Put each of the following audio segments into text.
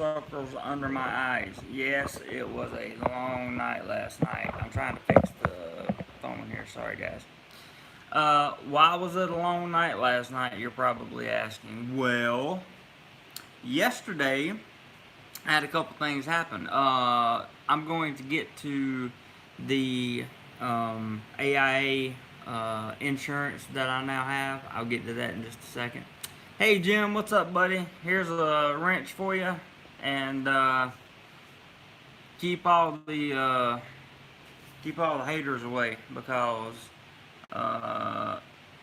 circles under my eyes. Yes, it was a long night last night. I'm trying to fix the phone here. Sorry, guys. Why was it a long night last night? You're probably asking. Well, yesterday I had a couple things happen. I'm going to get to the AIA insurance that I now have. I'll get to that in just a second. Hey Jim, what's up, buddy? Here's a wrench for you, and keep all the haters away because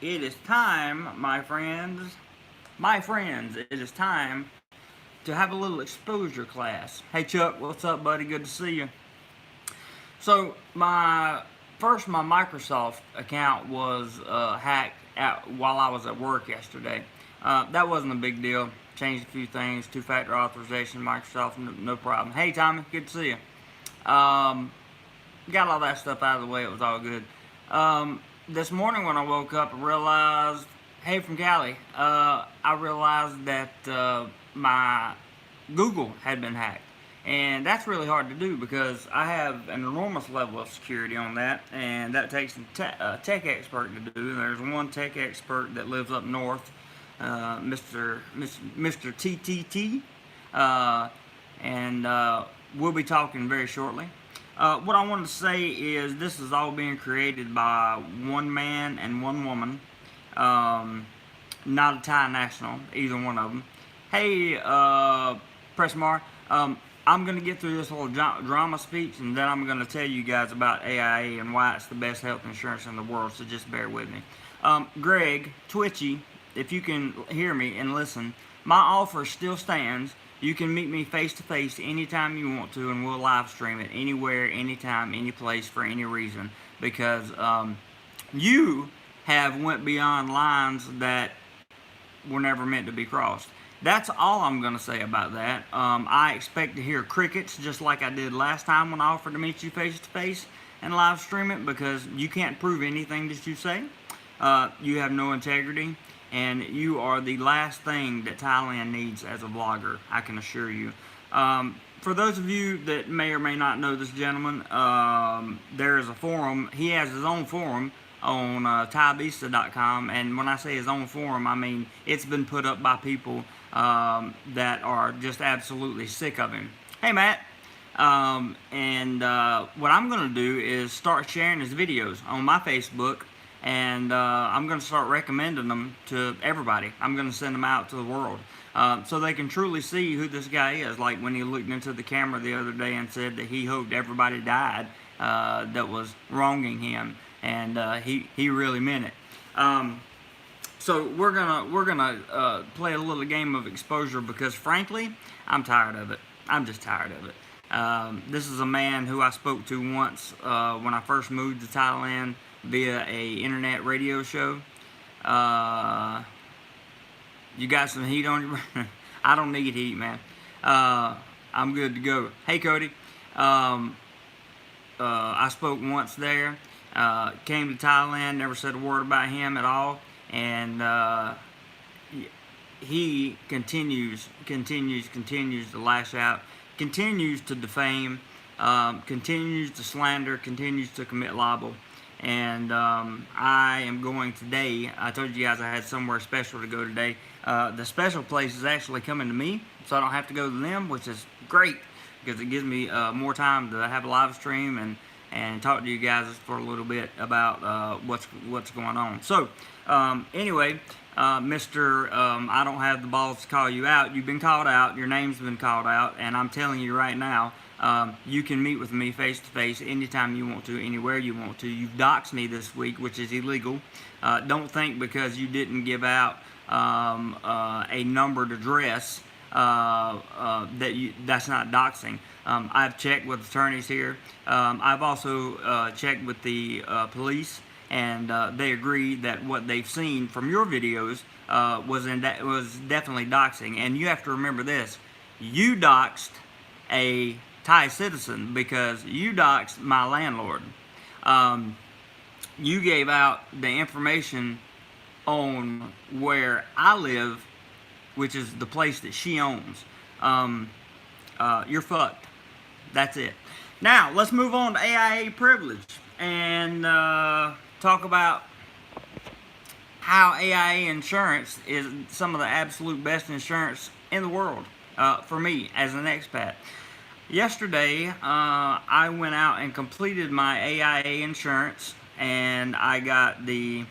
it is time, my friends. It is time to have a little exposure class. Hey Chuck, what's up, buddy? Good to see you. So my Microsoft account was hacked while I was at work yesterday. That wasn't a big deal. Changed a few things. Two-factor authorization, Microsoft, no problem. Hey Tommy, good to see you. Got all that stuff out of the way. It was all good. This morning when I woke up, I realized, hey from Cali, I realized that my Google had been hacked. And that's really hard to do because I have an enormous level of security on that, and that takes a tech expert to do. And there's one tech expert that lives up north, Mr. TTT, and we'll be talking very shortly. What I wanted to say is this is all being created by one man and one woman, not a Thai national, either one of them. Hey, Pressmar, I'm going to get through this little drama speech, and then I'm going to tell you guys about AIA and why it's the best health insurance in the world, so just bear with me. Greg, Twitchy, if you can hear me and listen, my offer still stands. You can meet me face-to-face anytime you want to, and we'll live stream it anywhere, anytime, any place, for any reason, because you have went beyond lines that were never meant to be crossed. That's all I'm going to say about that. I expect to hear crickets just like I did last time when I offered to meet you face-to-face and live stream it, because you can't prove anything that you say. You have no integrity, and you are the last thing that Thailand needs as a vlogger, I can assure you. For those of you that may or may not know this gentleman, there is a forum. He has his own forum on ThaiBista.com, and when I say his own forum, I mean it's been put up by people that are just absolutely sick of him. Hey Matt, what I'm going to do is start sharing his videos on my Facebook, and I'm going to start recommending them to everybody. I'm going to send them out to the world so they can truly see who this guy is. Like when he looked into the camera the other day and said that he hoped everybody died that was wronging him, and he really meant it. So we're gonna play a little game of exposure because frankly, I'm tired of it. I'm just tired of it. This is a man who I spoke to once when I first moved to Thailand via a internet radio show. You got some heat on you? I don't need heat, man. I'm good to go. Hey Cody, I spoke once there. Came to Thailand, never said a word about him at all, and he continues to lash out, continues to defame, continues to slander, continues to commit libel. And I am going today. I told you guys I had somewhere special to go today. The special place is actually coming to me, so I don't have to go to them, which is great because it gives me more time to have a live stream and talk to you guys for a little bit about what's going on. So anyway, Mr. I don't have the balls to call you out. You've been called out. Your name's been called out, and I'm telling you right now, you can meet with me face to face anytime you want to, anywhere you want to. You've doxed me this week, which is illegal. Don't think because you didn't give out a numbered address that's not doxing. I've checked with attorneys here. I've also checked with the police, and they agree that what they've seen from your videos was definitely doxing. And you have to remember this: you doxed a Thai citizen because you doxed my landlord. You gave out the information on where I live, which is the place that she owns. you're fucked. That's it. Now, let's move on to AIA privilege and talk about how AIA Insurance is some of the absolute best insurance in the world for me as an expat. Yesterday, I went out and completed my AIA Insurance, and I got the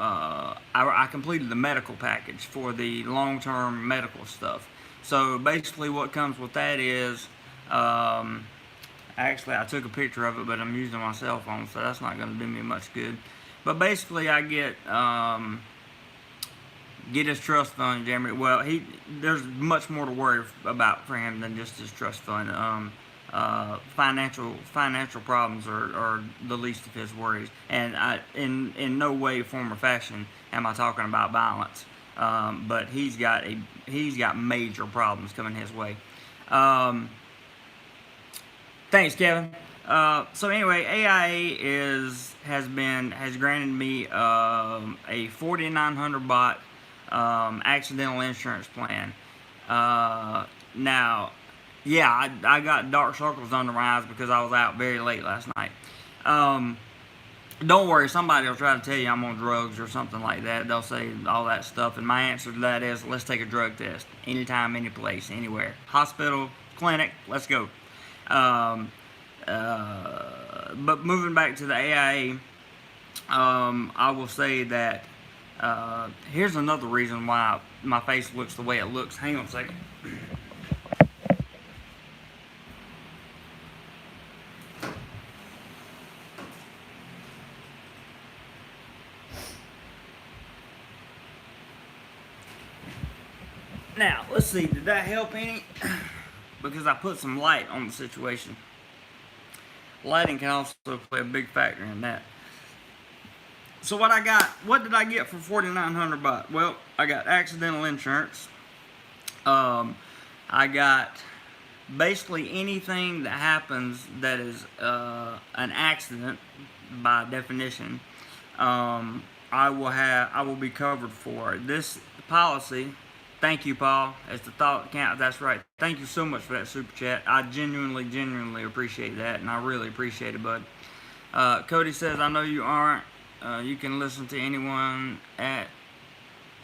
I completed the medical package for the long-term medical stuff. So basically what comes with that is, actually I took a picture of it, but I'm using my cell phone, so that's not going to do me much good. But basically I get his trust fund, Jeremy. Well, there's much more to worry about for him than just his trust fund. Financial problems are the least of his worries, and in no way, form, or fashion am I talking about violence. But he's got major problems coming his way. Thanks, Kevin. So anyway, AIA has granted me a 4,900 baht accidental insurance plan. Now, yeah, I got dark circles under my eyes because I was out very late last night. Don't worry, somebody will try to tell you I'm on drugs or something like that. They'll say all that stuff, and my answer to that is, let's take a drug test. Anytime, any place, anywhere. Hospital, clinic, let's go. But moving back to the AIA, I will say that here's another reason why my face looks the way it looks. Hang on a second. Now, let's see, did that help any? Because I put some light on the situation. Lighting can also play a big factor in that. So what did I get for 4,900 baht? Well, I got accidental insurance. I got basically anything that happens that is an accident by definition. I will be covered for. This policy. Thank you, Paul. As the thought count, that's right. Thank you so much for that super chat. I genuinely appreciate that, and I really appreciate it, bud. Cody says, I know you aren't. You can listen to anyone at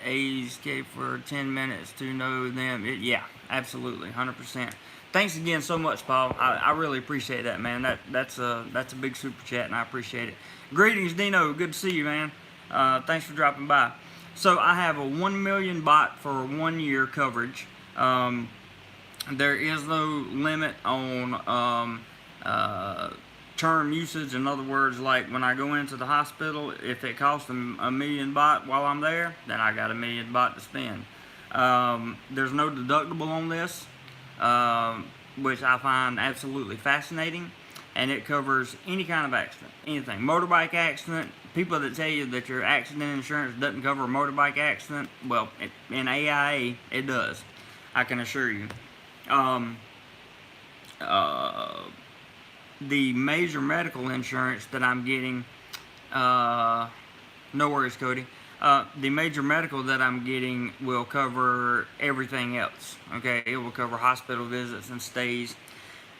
ASK for 10 minutes to know them. Yeah, absolutely, 100%. Thanks again so much, Paul. I really appreciate that, man. That's a big super chat, and I appreciate it. Greetings, Dino. Good to see you, man. Thanks for dropping by. So I have a 1 million baht for 1 year coverage. There is no limit on term usage. In other words, like when I go into the hospital, if it costs them 1 million baht while I'm there, then I got 1 million baht to spend. There's no deductible on this, which I find absolutely fascinating. And it covers any kind of accident, anything. Motorbike accident. People that tell you that your accident insurance doesn't cover a motorbike accident, well, in AIA, it does. I can assure you. The major medical insurance that I'm getting, no worries, Cody. The major medical that I'm getting will cover everything else. Okay, it will cover hospital visits and stays.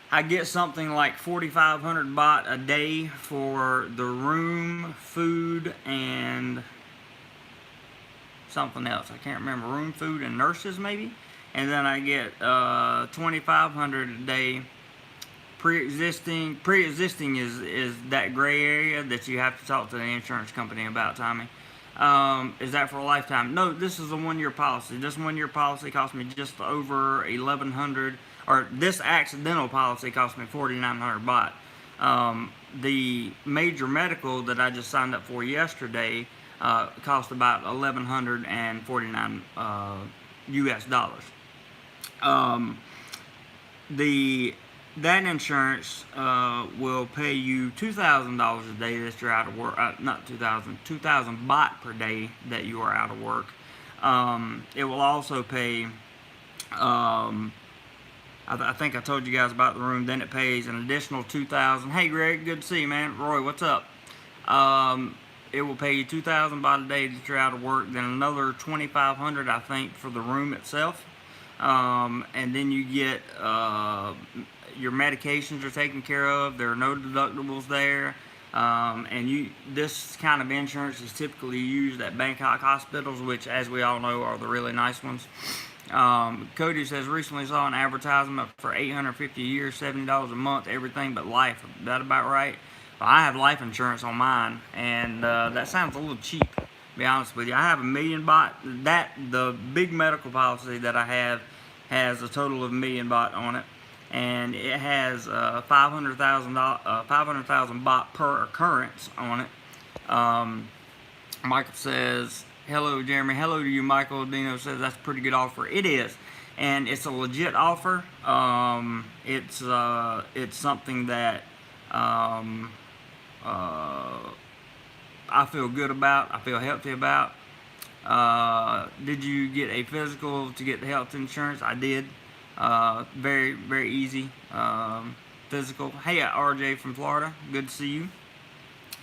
I get something like 4,500 baht a day for the room, food, and something else. I can't remember. Room, food, and nurses, maybe. And then I get 2,500 a day. Pre-existing is that gray area that you have to talk to the insurance company about, Tommy. Is that for a lifetime? No, this is a 1 year policy. This 1 year policy cost me just over 1,100. Or this accidental policy cost me 4,900 baht. The major medical that I just signed up for yesterday cost about 1,149 US dollars. That insurance will pay you $2,000 a day that you're out of work. Not 2,000 baht per day that you are out of work. It will also pay. I think I told you guys about the room. Then it pays an additional 2,000. Hey, Greg, good to see you, man. Roy, what's up? It will pay you 2,000 baht a day that you're out of work. Then another 2,500, I think, for the room itself. and then you get your medications are taken care of. There are no deductibles there. And this kind of insurance is typically used at Bangkok hospitals, which, as we all know, are the really nice ones. Cody says, recently saw an advertisement for $850 a year, $70 a month, everything but life. Is that about right? Well, I have life insurance on mine, and that sounds a little cheap, to be honest with you. I have 1,000,000 baht. The big medical policy that I have has a total of 1,000,000 baht on it, and it has 500,000 baht per occurrence on it. Michael says, hello, Jeremy. Hello to you, Michael. Dino says that's a pretty good offer. It is, and it's a legit offer. It's something that I feel good about. I feel healthy about. Did you get a physical to get the health insurance? I did. Very, very easy physical. Hey, RJ from Florida. Good to see you.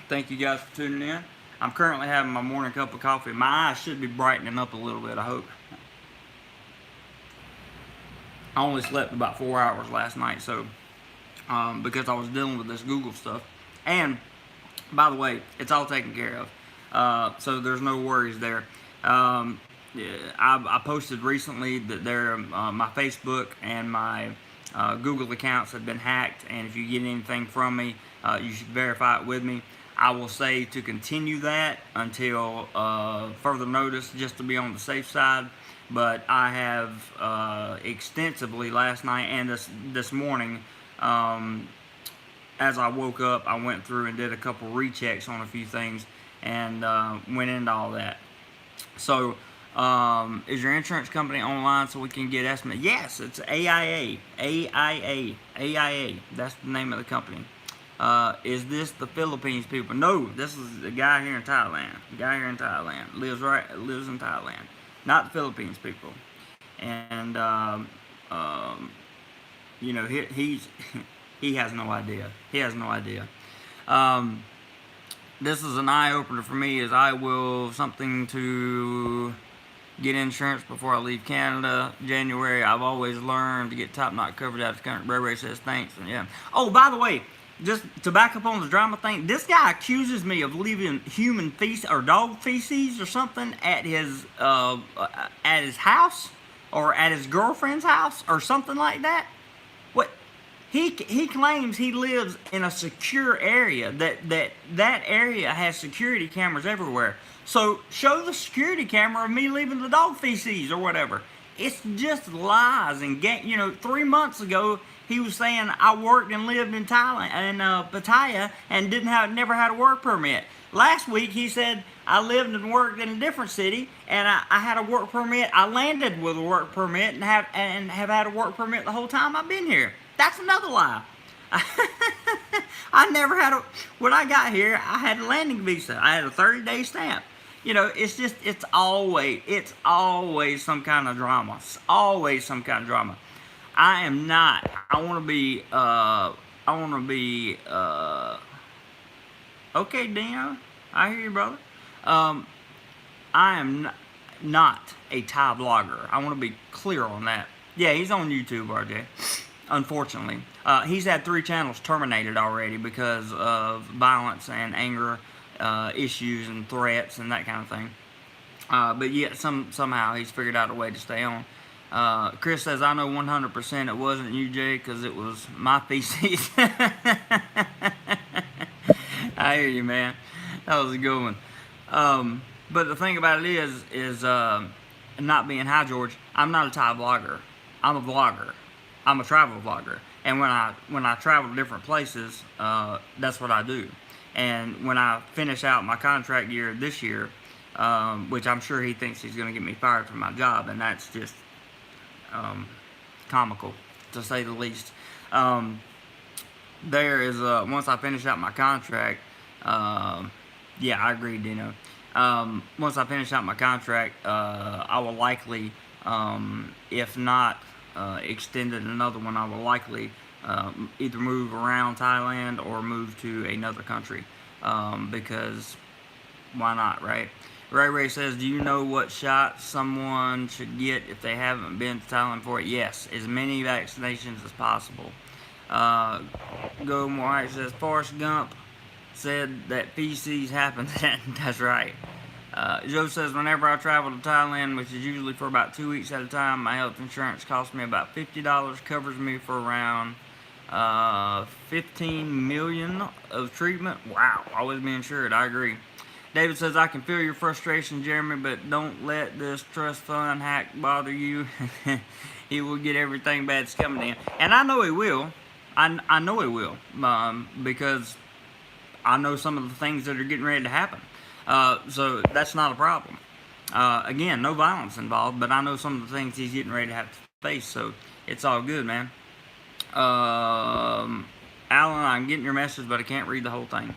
Thank you guys for tuning in. I'm currently having my morning cup of coffee. My eyes should be brightening up a little bit, I hope. I only slept about 4 hours last night, so because I was dealing with this Google stuff. And by the way, it's all taken care of, so there's no worries there. I posted recently that my Facebook and my Google accounts have been hacked, and if you get anything from me, you should verify it with me. I will say to continue that until further notice, just to be on the safe side. But I have extensively last night and this morning, as I woke up, I went through and did a couple rechecks on a few things and went into all that. So, is your insurance company online so we can get estimates? Yes, it's AIA. AIA. That's the name of the company. Is this the Philippines people? No, this is a guy here in Thailand. Lives in Thailand, not the Philippines people. And you know, he has no idea. He has no idea. This is an eye opener for me. Is I will something to get insurance before I leave Canada. January. I've always learned to get top knot covered out of the country. Ray says thanks. And yeah. Oh, by the way, just to back up on the drama thing, this guy accuses me of leaving human feces or dog feces or something at his house or at his girlfriend's house or something like that. What? He claims he lives in a secure area, that area has security cameras everywhere. So show the security camera of me leaving the dog feces or whatever. It's just lies and 3 months ago he was saying I worked and lived in Thailand and Pattaya and never had a work permit. Last week he said I lived and worked in a different city and I had a work permit. I landed with a work permit and have had a work permit the whole time I've been here. That's another lie. I never had when I got here, I had a landing visa. I had a 30-day stamp. You know, it's always some kind of drama. It's always some kind of drama. I want to be, okay, Dino, I hear you, brother. I am not a Thai vlogger. I want to be clear on that. Yeah, he's on YouTube, RJ. Unfortunately, he's had 3 channels terminated already because of violence and anger issues and threats and that kind of thing. But yet somehow he's figured out a way to stay on. Chris says, I know 100% it wasn't you, Jay, because it was my feces. I hear you, man. That was a good one. But the thing about it is not being Hi, George, I'm not a Thai vlogger. I'm a vlogger. I'm a travel vlogger. And when I travel to different places, that's what I do. And when I finish out my contract year this year, which I'm sure he thinks he's going to get me fired from my job, and that's just comical, to say the least. There is, once I finish out my contract, yeah, I agree, Dino. Once I finish out my contract, I will likely, if not extended another one, I will likely either move around Thailand or move to another country, because why not, right? Ray says, do you know what shot someone should get if they haven't been to Thailand for it? Yes, as many vaccinations as possible. Go More says, Forrest Gump said that feces happen. That's right. Joe says, whenever I travel to Thailand, which is usually for about 2 weeks at a time, my health insurance costs me about $50, covers me for around 15 million of treatment. Wow, always be insured. I agree. David says, I can feel your frustration, Jeremy, but don't let this trust fund hack bother you. He will get everything bad's coming in. And I know he will. I know he will. Because I know some of the things that are getting ready to happen. So that's not a problem. Again, no violence involved, but I know some of the things he's getting ready to have to face. So it's all good, man. Alan, I'm getting your message, but I can't read the whole thing.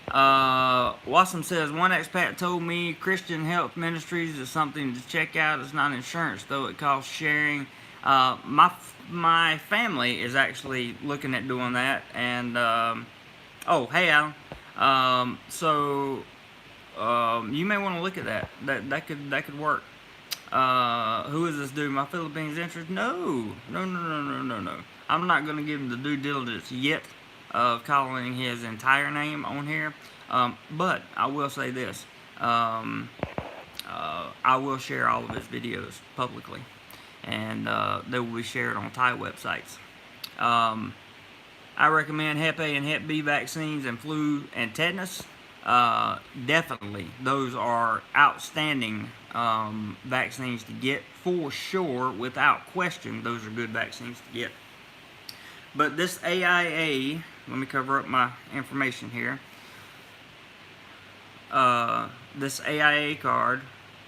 Wassam says, one expat told me Christian Health Ministries is something to check out. It's not insurance, though. It costs sharing. My family is actually looking at doing that. And, oh, hey, Alan. You may want to look at that. That could work. Who is this dude? My Philippines interest? No. I'm not going to give him the due diligence yet of calling his entire name on here. But I will say this. I will share all of his videos publicly. And they will be shared on Thai websites. I recommend Hep A and Hep B vaccines and flu and tetanus. Definitely, those are outstanding vaccines to get for sure, without question. Those are good vaccines to get. But this AIA, let me cover up my information here. This AIA card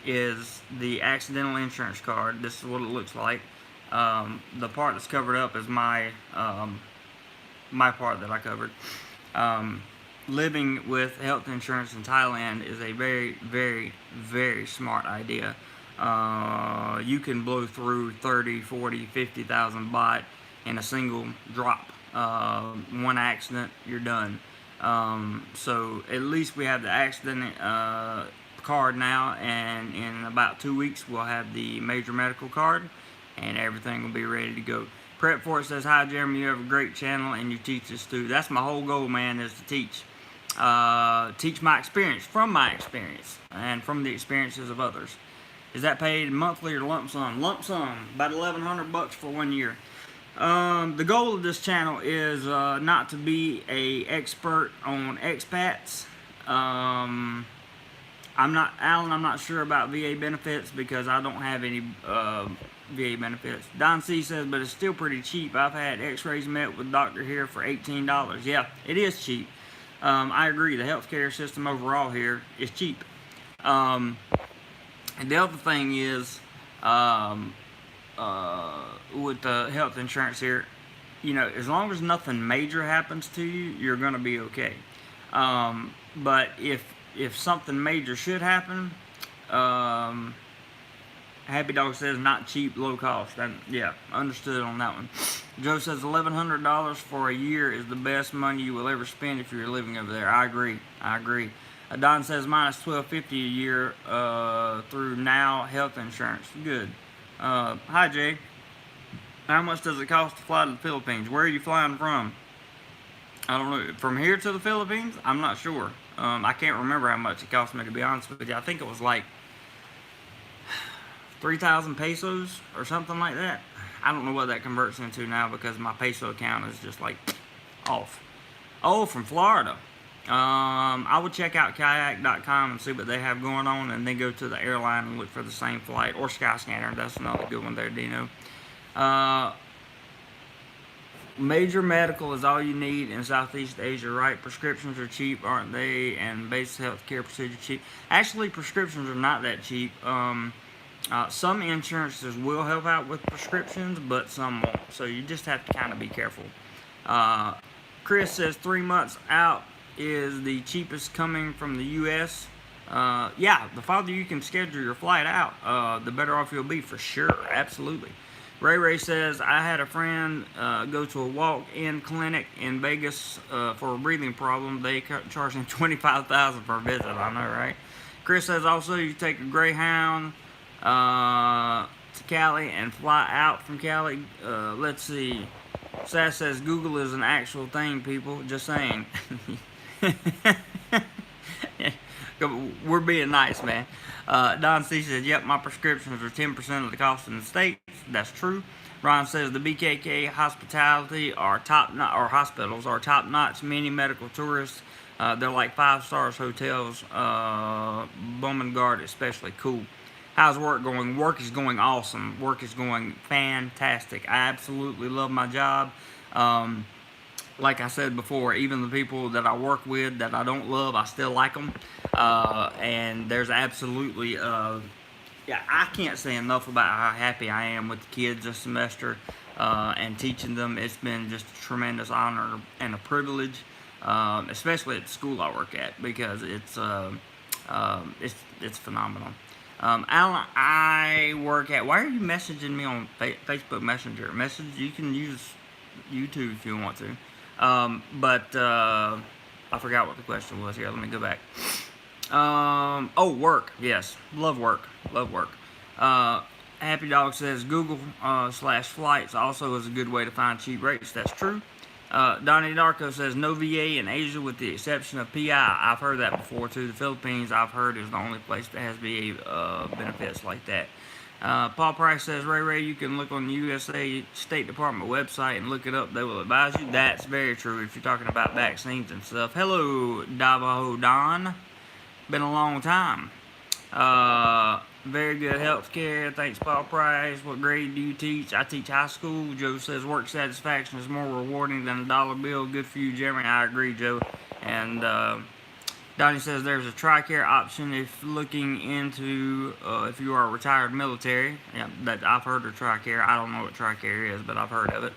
is the accidental insurance card. This is what it looks like. The part that's covered up is my part that I covered. Living with health insurance in Thailand is a very, very, very smart idea. You can blow through 30, 40, 50,000 baht in a single drop. One accident, you're done. So at least we have the accident card now, and in about 2 weeks we'll have the major medical card, and everything will be ready to go. Prep for it says, hi Jeremy, you have a great channel and you teach us too. That's my whole goal, man, is to teach. Teach my experience, from my experience, and from the experiences of others. Is that paid monthly or lump sum? Lump sum, about 1,100 bucks for 1 year. The goal of this channel is not to be a expert on expats. I'm not sure about VA benefits because I don't have any VA benefits. Don C says, but it's still pretty cheap. I've had x-rays met with doctor here for $18. Yeah, it is cheap. I agree. The healthcare system overall here is cheap. And the other thing is, with the health insurance here, you know, as long as nothing major happens to you, you're going to be okay. But if something major should happen, Happy Dog says not cheap, low cost. Yeah, understood on that one. Joe says $1,100 for a year is the best money you will ever spend if you're living over there. I agree. Don says minus $1,250 a year through Now Health Insurance. Good. Hi Jay. How much does it cost to fly to the Philippines? Where are you flying from? I don't know. From here to the Philippines? I'm not sure. I can't remember how much it cost me, to be honest with you. I think it was like 3,000 pesos or something like that. I don't know what that converts into now because my peso account is just like off. Oh, from Florida. I would check out kayak.com and see what they have going on, and then go to the airline and look for the same flight, or Skyscanner. That's another good one there, Dino. Major medical is all you need in Southeast Asia, right? Prescriptions are cheap, aren't they? And basic health care procedure cheap. Actually, prescriptions are not that cheap. Some insurances will help out with prescriptions, but some won't. So you just have to kind of be careful. Chris says 3 months out is the cheapest coming from the U.S. Yeah, the farther you can schedule your flight out, the better off you'll be, for sure. Absolutely. Ray says, I had a friend go to a walk-in clinic in Vegas for a breathing problem. They charged him $25,000 for a visit. I know, right? Chris says also you take a Greyhound to Cali and fly out from Cali. Let's see. Sass says Google is an actual thing, people. Just saying. We're being nice, man. Don C says, yep, my prescriptions are 10% of the cost in the States. That's true. Ron says the BKK hospitality or hospitals are top-notch many medical tourists. They're like 5 stars hotels. Bumengard especially cool. How's work going? Work is going awesome. Work is going fantastic. I absolutely love my job. Like I said before, even the people that I work with that I don't love, I still like them. And there's absolutely, yeah, I can't say enough about how happy I am with the kids this semester and teaching them. It's been just a tremendous honor and a privilege, especially at the school I work at, because it's phenomenal. Alan, I work at. Why are you messaging me on Facebook Messenger? You can use YouTube if you want to. But I forgot what the question was here. Let me go back. Oh, work. Yes. Love work. Love work. Happy Dog says Google /flights also is a good way to find cheap rates. That's true. Donnie Darko says no VA in Asia with the exception of PI. I've heard that before too. The Philippines, I've heard, is the only place that has VA benefits like that. Paul Price says, Ray, you can look on the USA State Department website and look it up. They will advise you. That's very true if you're talking about vaccines and stuff. Hello, Davo Don. Been a long time. Very good health care. Thanks, Paul Price. What grade do you teach? I teach high school. Joe says work satisfaction is more rewarding than a dollar bill. Good for you, Jeremy. I agree, Joe. And Donnie says there's a TRICARE option if looking into if you are retired military. Yeah, that I've heard of TRICARE. I don't know what TRICARE is, but I've heard of it.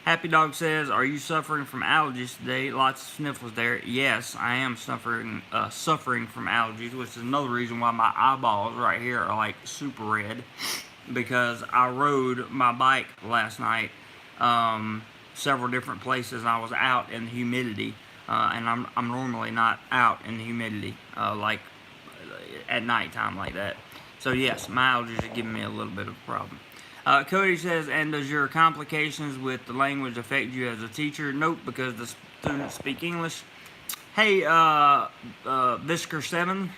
Happy Dog says, are you suffering from allergies today? Lots of sniffles there. Yes, I am suffering from allergies, which is another reason why my eyeballs right here are like super red, because I rode my bike last night several different places and I was out in the humidity. And I'm normally not out in the humidity like at nighttime like that. So yes, my allergies are giving me a little bit of a problem. Cody says, and does your complications with the language affect you as a teacher? Nope, because the students speak English. Hey, Visker7,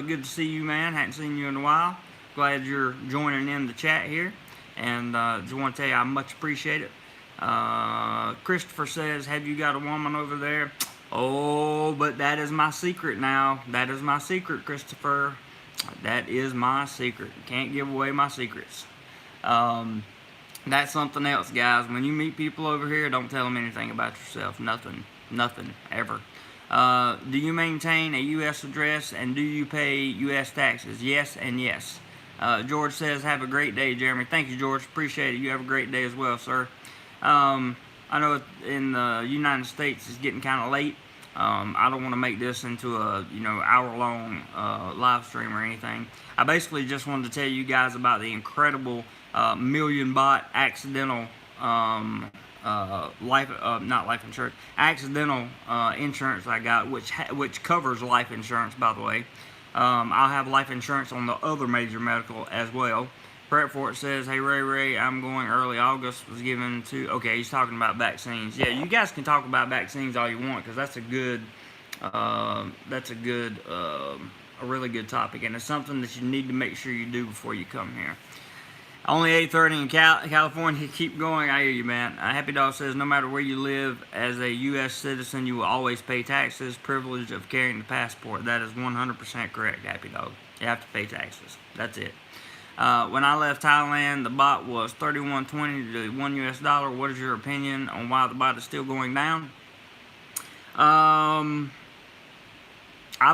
good to see you, man. Hadn't seen you in a while. Glad you're joining in the chat here. And just want to tell you I much appreciate it. Christopher says, have you got a woman over there? Oh, but that is my secret now. That is my secret, Christopher. That is my secret. Can't give away my secrets. That's something else, guys. When you meet people over here, don't tell them anything about yourself. Nothing, ever. Do you maintain a U.S. address and do you pay U.S. taxes? Yes and yes. George says, have a great day, Jeremy. Thank you, George. Appreciate it. You have a great day as well, sir. I know in the United States it's getting kind of late. I don't want to make this into a hour-long live stream or anything. I basically just wanted to tell you guys about the incredible million baht accidental accidental insurance I got, which covers life insurance, by the way. I'll have life insurance on the other major medical as well. Prep for it says, hey Ray, I'm going early August, was given to, okay, he's talking about vaccines. Yeah, you guys can talk about vaccines all you want, because that's a really good topic, and it's something that you need to make sure you do before you come here. Only 8:30 in California. Keep going. I hear you, man. Happy Dog says, no matter where you live, as a U.S. citizen, you will always pay taxes. Privilege of carrying the passport. That is 100% correct, Happy Dog. You have to pay taxes. That's it. When I left Thailand, the baht was 31.20 to $1 US. What is your opinion on why the baht is still going down? I've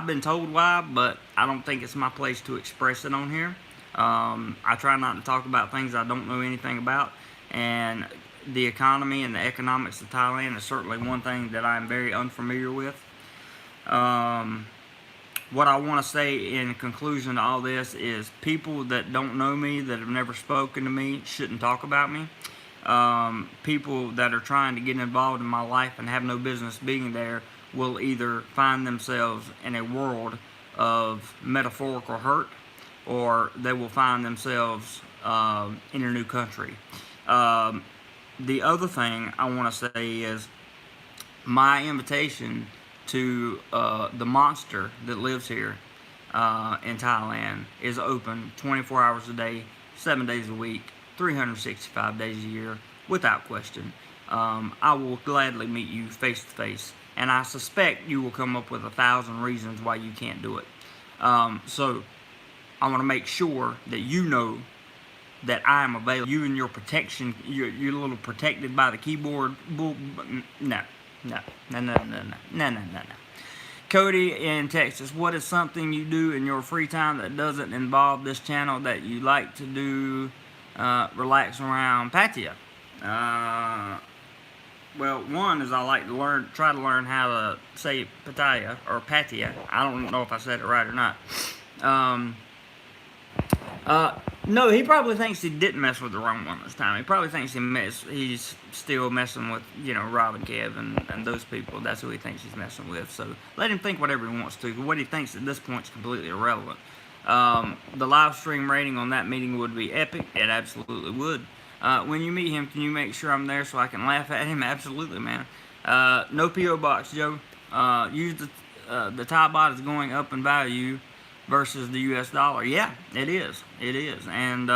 been told why, but I don't think it's my place to express it on here. I try not to talk about things I don't know anything about, and the economy and the economics of Thailand is certainly one thing that I'm very unfamiliar with. What I want to say in conclusion to all this is people that don't know me, that have never spoken to me, shouldn't talk about me. People that are trying to get involved in my life and have no business being there will either find themselves in a world of metaphorical hurt, or they will find themselves in a new country. The other thing I want to say is my invitation to the monster that lives here in Thailand is open 24 hours a day, 7 days a week, 365 days a year, without question. I will gladly meet you face to face, and I suspect you will come up with 1,000 reasons why you can't do it. So I want to make sure that you know that I am available. You and your protection, you're a little protected by the keyboard. No. Cody in Texas, what is something you do in your free time that doesn't involve this channel that you like to do, relax around patio? Well, one is I like to try to learn how to say pataya or patia. I don't know if I said it right or not. No, he probably thinks he didn't mess with the wrong one this time. He probably thinks he's still messing with, Rob and Kev and those people. That's who he thinks he's messing with. So let him think whatever he wants to. What he thinks at this point is completely irrelevant. The live stream rating on that meeting would be epic. It absolutely would. When you meet him, can you make sure I'm there so I can laugh at him? Absolutely, man. No P.O. box, Joe. Use the Thai Baht is going up in value versus the U.S. dollar. Yeah, it is. It is. And,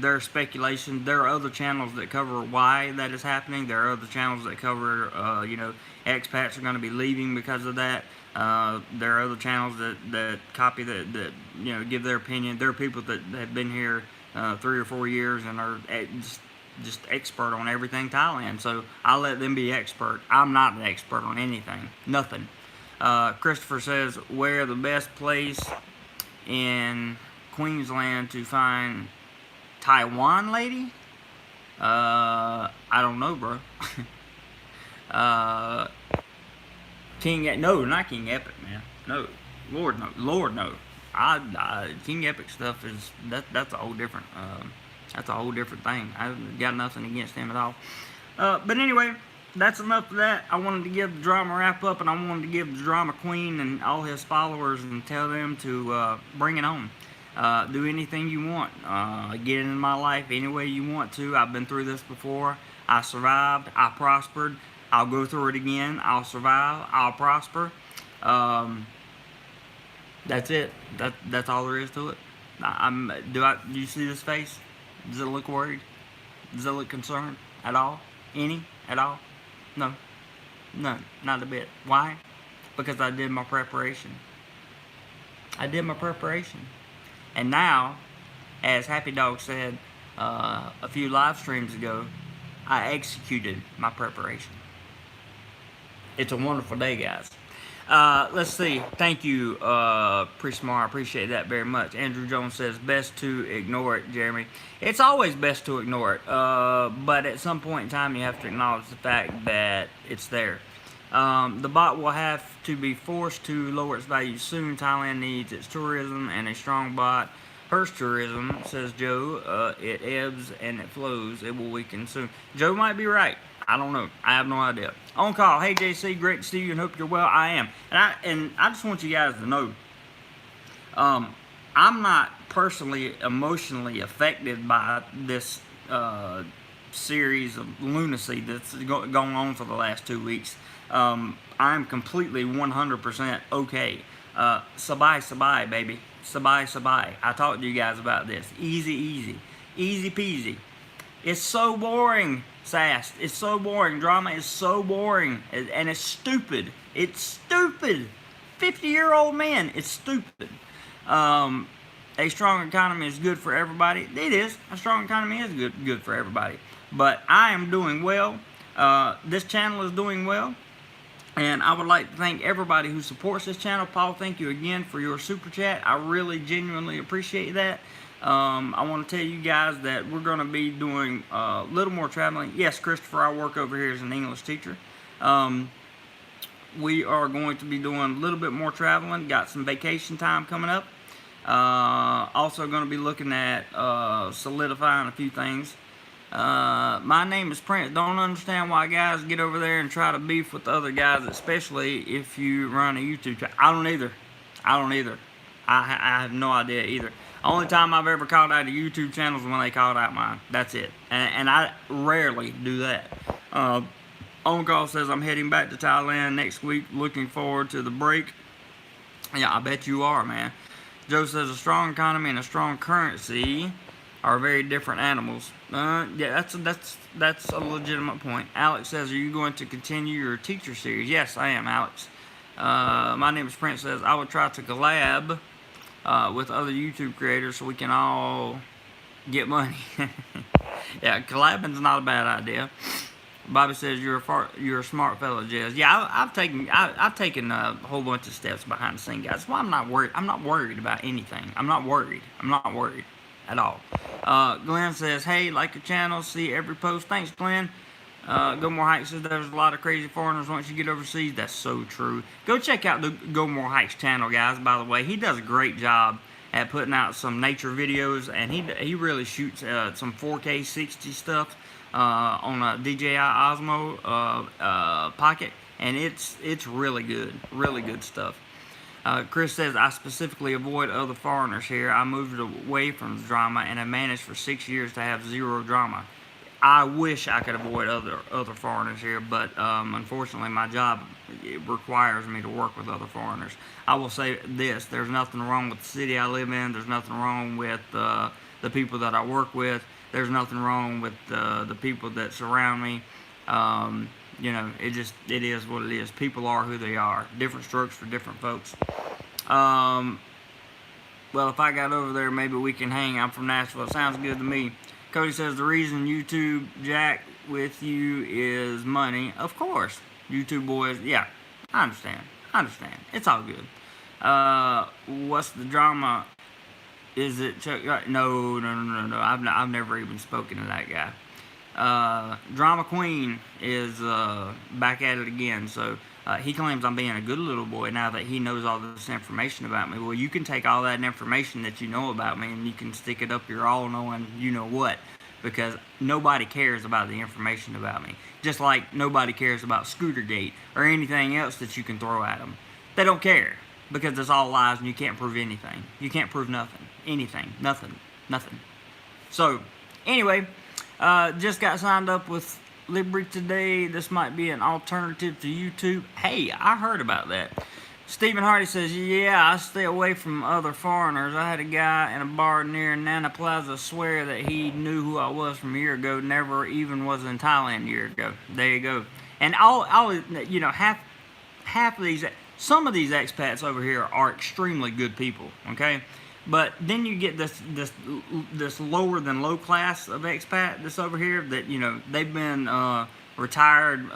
there's speculation. There are other channels that cover why that is happening. There are other channels that cover, expats are going to be leaving because of that. There are other channels that copy that give their opinion. There are people that have been here 3 or 4 years and are just expert on everything Thailand. So I let them be expert. I'm not an expert on anything. Nothing. Christopher says, where the best place in Queensland to find Taiwan lady? I don't know, bro. No, not King Epic, man. No, Lord no. King Epic stuff is that's a whole different thing. I've got nothing against him at all. But anyway, that's enough of that. I wanted to give the drama wrap up, and I wanted to give the drama queen and all his followers and tell them to bring it on. Do anything you want. Get in my life any way you want to. I've been through this before. I survived. I prospered. I'll go through it again. I'll survive. I'll prosper. That's it. That's all there is to it. Do you see this face? Does it look worried? Does it look concerned at all? Any? At all? No. None. Not a bit. Why? Because I did my preparation. I did my preparation. And now, as Happy Dog said a few live streams ago, I executed my preparation. It's a wonderful day, guys. Let's see. Thank you, Prismar. I appreciate that very much. Andrew Jones says, best to ignore it, Jeremy. It's always best to ignore it, but at some point in time, you have to acknowledge the fact that it's there. The bot will have to be forced to lower its value soon. Thailand needs its tourism, and a strong bot hurts tourism, says Joe. It ebbs and it flows. It will weaken soon. Joe might be right. I don't know. I have no idea. On call. Hey, JC. Great to see you and hope you're well. I am. And I just want you guys to know, I'm not personally emotionally affected by this series of lunacy that's going on for the last 2 weeks. I'm completely 100% okay. Sabai, baby. Sabai. I talked to you guys about this. Easy peasy. It's so boring, Sass. It's so boring. Drama is so boring. And it's stupid. It's stupid. 50-year-old man. It's stupid. A strong economy is good for everybody. It is. A strong economy is good for everybody. But I am doing well. This channel is doing well. And I would like to thank everybody who supports this channel. Paul, thank you again for your super chat. I really genuinely appreciate that. I want to tell you guys that we're going to be doing a little more traveling. Yes, Christopher, I work over here as an English teacher. We are going to be doing a little bit more traveling. Got some vacation time coming up. Also going to be looking at solidifying a few things. My name is Prince. Don't understand why guys get over there and try to beef with other guys, especially if you run a YouTube channel. I don't either. I have no idea either. Only time I've ever called out a YouTube channel is when they called out mine. That's it. And I rarely do that. On Call says, I'm heading back to Thailand next week. Looking forward to the break. Yeah, I bet you are, man. Joe says, a strong economy and a strong currency are very different animals. Yeah, that's a legitimate point. Alex says, are you going to continue your teacher series? Yes, I am, Alex. My name is Prince says, I would try to collab with other YouTube creators so we can all get money. Yeah, collabing's not a bad idea. Bobby says, you're a smart fellow, Jez. Yeah, I've taken a whole bunch of steps behind the scenes, guys. That's why I'm not worried. I'm not worried about anything. I'm not worried at all. Glenn says, hey, like your channel, see every post. Thanks, Glenn. Go More Hikes says there's a lot of crazy foreigners once you get overseas. That's so true. Go check out the Go More Hikes channel, guys, by the way. He does a great job at putting out some nature videos, and he really shoots some 4K 60 stuff on a DJI Osmo Pocket, and it's really good stuff. Chris says, I specifically avoid other foreigners here. I moved away from the drama and have managed for 6 years to have zero drama. I wish I could avoid other foreigners here, but unfortunately my job requires me to work with other foreigners. I will say this, there's nothing wrong with the city I live in. There's nothing wrong with the people that I work with. There's nothing wrong with the people that surround me. You know, it is what it is. People are who they are. Different strokes for different folks. Well, if I got over there, maybe we can hang. I'm from Nashville. It sounds good to me. Cody says, the reason YouTube jack with you is money. Of course. YouTube boys, yeah. I understand. It's all good. What's the drama? Is it Chuck? No. I've never even spoken to that guy. Drama Queen is back at it again. So he claims I'm being a good little boy now that he knows all this information about me. Well, you can take all that information that you know about me and you can stick it up your all-knowing you-know-what, because nobody cares about the information about me. Just like nobody cares about Scootergate or anything else that you can throw at them. They don't care, because it's all lies and you can't prove anything. You can't prove nothing. Anything. Nothing. So, anyway, just got signed up with Libri today. This might be an alternative to YouTube. Hey, I heard about that. Stephen Hardy says, yeah, I stay away from other foreigners. I had a guy in a bar near Nana Plaza swear that he knew who I was from a year ago, never even was in Thailand a year ago. There you go. And all you know, half of these, some of these expats over here are extremely good people, okay? But then you get this lower than low class of expat that's over here that, you know, they've been retired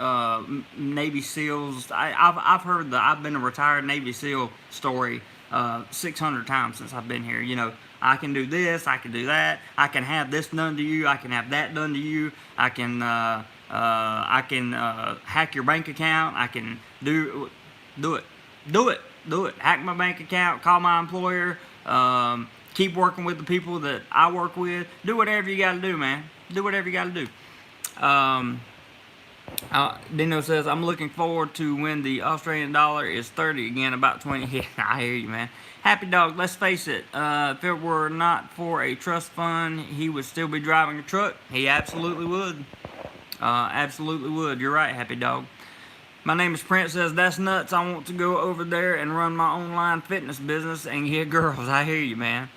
Navy SEALs. I've heard I've been a retired Navy SEAL story 600 times since I've been here. You know, I can do this, I can do that, I can have this done to you, I can have that done to you, I can hack your bank account, I can do it. Hack my bank account, call my employer. Keep working with the people that I work with. Do whatever you gotta do, man. Do whatever you gotta do. Dino says, I'm looking forward to when the Australian dollar is 30 again, about 20. Yeah, I hear you, man. Happy Dog, let's face it. If it were not for a trust fund, he would still be driving a truck. He absolutely would. Absolutely would. You're right, Happy Dog. My name is Prince says, that's nuts. I want to go over there and run my online fitness business and get girls. I hear you, man.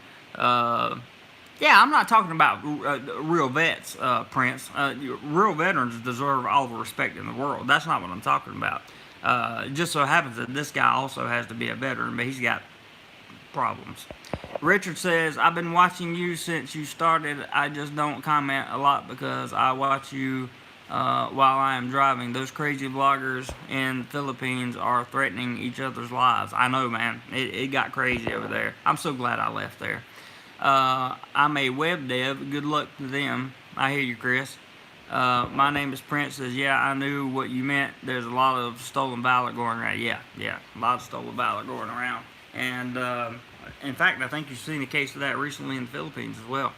Yeah, I'm not talking about real vets, Prince. Real veterans deserve all the respect in the world. That's not what I'm talking about. Just so happens that this guy also has to be a veteran, but he's got problems. Richard says, I've been watching you since you started. I just don't comment a lot because I watch you while I am driving. Those crazy vloggers in the Philippines are threatening each other's lives. I know, man. It got crazy over there. I'm so glad I left there. I'm a web dev. Good luck to them. I hear you, Chris. My name is Prince. Says, yeah, I knew what you meant. There's a lot of stolen valor going around. Yeah, a lot of stolen valor going around. And in fact, I think you've seen a case of that recently in the Philippines as well.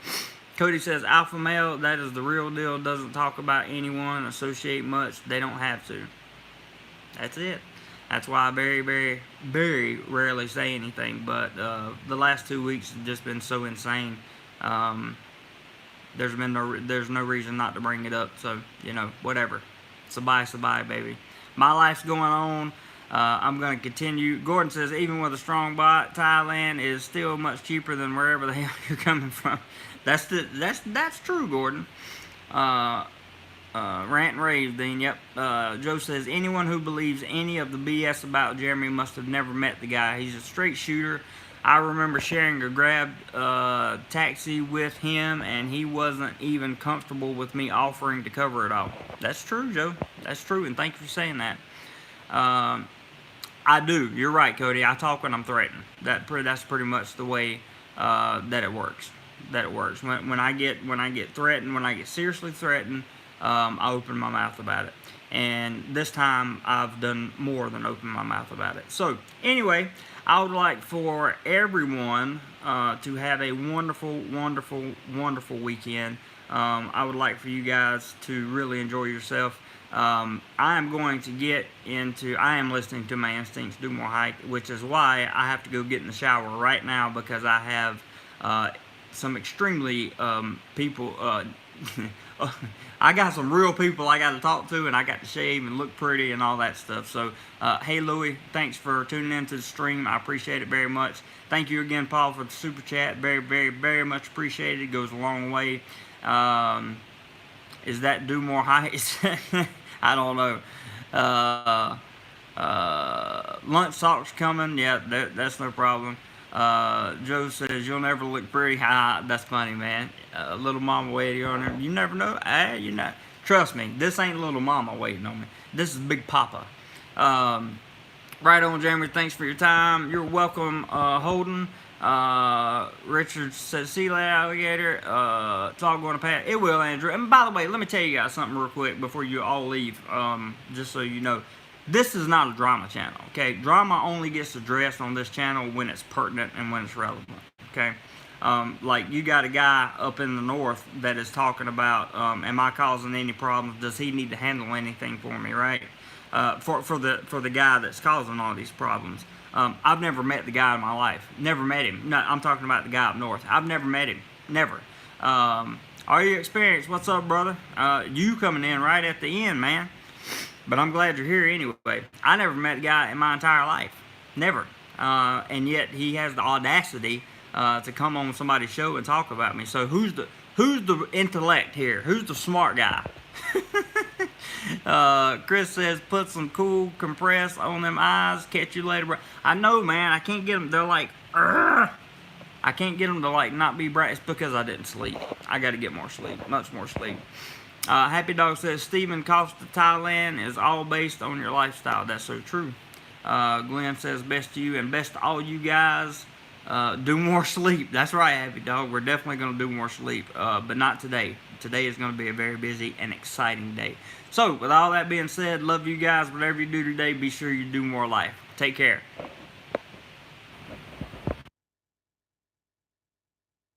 Cody says, alpha male, that is the real deal. Doesn't talk about anyone, associate much. They don't have to. That's it. That's why I very, very, very rarely say anything. But the last 2 weeks have just been so insane. There's no reason not to bring it up. So, you know, whatever. Sabay, baby. My life's going on. I'm going to continue. Gordon says, even with a strong baht, Thailand is still much cheaper than wherever the hell you're coming from. That's true, Gordon. Rant and rave, Dean. Yep. Joe says, anyone who believes any of the BS about Jeremy must have never met the guy. He's a straight shooter. I remember sharing a Grab taxi with him, and he wasn't even comfortable with me offering to cover it all. That's true, Joe. That's true, and thank you for saying that. I do. You're right, Cody. I talk when I'm threatened. That's pretty much the way that it works. When I get threatened, when I get seriously threatened, I open my mouth about it. And this time, I've done more than open my mouth about it. So, anyway, I would like for everyone to have a wonderful, wonderful, wonderful weekend. I would like for you guys to really enjoy yourself. I am listening to my instincts, do more hike, which is why I have to go get in the shower right now, because I have some extremely people. I got some real people I got to talk to, and I got to shave and look pretty and all that stuff. So, hey, Louie, thanks for tuning into the stream. I appreciate it very much. Thank you again, Paul, for the super chat. Very, very, very much appreciated. It goes a long way. Is that do more heights? I don't know. Lunch socks coming. Yeah, that's no problem. Joe says, you'll never look pretty. That's funny, man. Little mama waiting on her. You never know. You know. Trust me, this ain't little mama waiting on me. This is Big Papa. Right on, Jeremy. Thanks for your time. You're welcome, Holden. Richard says, see you later, alligator. It's all going to pass. It will, Andrew. And by the way, let me tell you guys something real quick before you all leave. Just so you know. This is not a drama channel, okay? Drama only gets addressed on this channel when it's pertinent and when it's relevant, okay? Like, you got a guy up in the north that is talking about, am I causing any problems? Does he need to handle anything for me, right? For the guy that's causing all these problems. I've never met the guy in my life. Never met him. No, I'm talking about the guy up north. I've never met him. Never. Are you experienced? What's up, brother? You coming in right at the end, man. But I'm glad you're here anyway. I never met a guy in my entire life. Never. And yet he has the audacity to come on somebody's show and talk about me. So who's the intellect here? Who's the smart guy? Chris says, put some cool compress on them eyes. Catch you later, bro. I know, man. I can't get them. They're like, I can't get them to like not be bright. It's because I didn't sleep. I got to get more sleep. Much more sleep. Happy Dog says, Stephen, cost of Thailand is all based on your lifestyle. That's so true. Glenn says, best to you and best to all you guys. Do more sleep. That's right, Happy Dog. We're definitely going to do more sleep, but not today. Today is going to be a very busy and exciting day. So, with all that being said, love you guys. Whatever you do today, be sure you do more life. Take care.